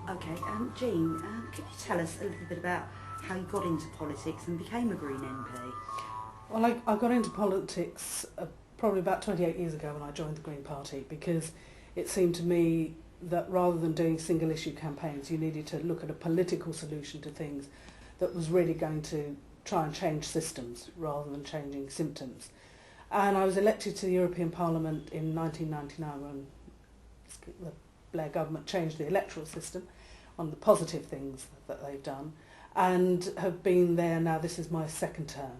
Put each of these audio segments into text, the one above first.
Okay, Jean, could you tell us a little bit about how you got into politics and became a Green MP? Well, I got into politics probably about 28 years ago when I joined the Green Party, because it seemed to me that rather than doing single issue campaigns, you needed to look at a political solution to things that was really going to try and change systems rather than changing symptoms. And I was elected to the European Parliament in 1999 when the Blair government changed the electoral system, one of the positive things that they've done, and have been there now. This is my second term.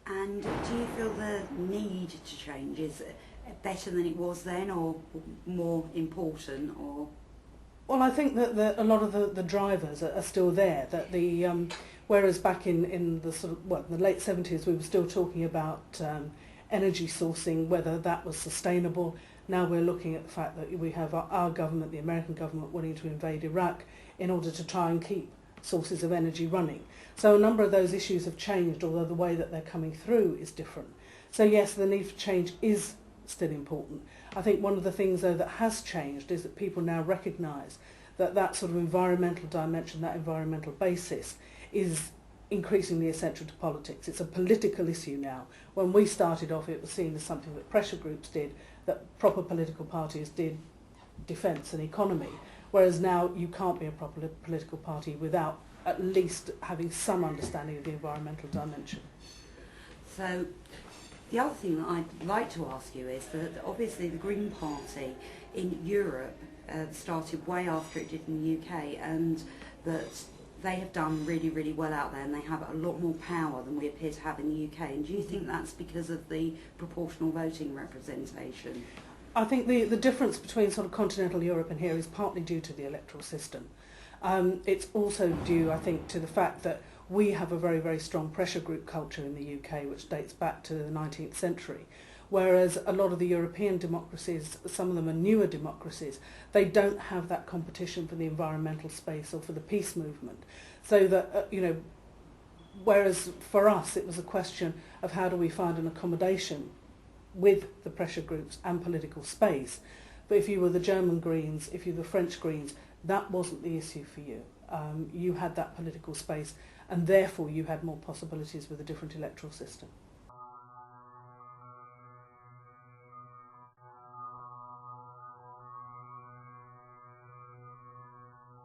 And do you feel the need to change is better than it was then, or more important, or? Well, I think that a lot of the drivers are still there. That whereas back in the the late 70s we were still talking about energy sourcing, whether that was sustainable. Now we're looking at the fact that we have our government, the American government, wanting to invade Iraq in order to try and keep sources of energy running. So a number of those issues have changed, although the way that they're coming through is different. So yes, the need for change is still important. I think one of the things though that has changed is that people now recognise that that sort of environmental dimension, that environmental basis, is increasingly essential to politics. It's a political issue now. When we started off, it was seen as something that pressure groups did, that proper political parties did defence and economy, whereas now you can't be a proper political party without at least having some understanding of the environmental dimension. So the other thing that I'd like to ask you is that obviously the Green Party in Europe started way after it did in the UK, and that they have done really, really well out there, and they have a lot more power than we appear to have in the UK. And do you think that's because of the proportional voting representation? I think the difference between sort of continental Europe and here is partly due to the electoral system. It's also due, I think, to the fact that we have a very, very strong pressure group culture in the UK, which dates back to the 19th century. Whereas a lot of the European democracies, some of them are newer democracies, they don't have that competition for the environmental space or for the peace movement. So that, whereas for us it was a question of how do we find an accommodation with the pressure groups and political space. But if you were the German Greens, if you were the French Greens, that wasn't the issue for you. You had that political space, and therefore you had more possibilities with a different electoral system.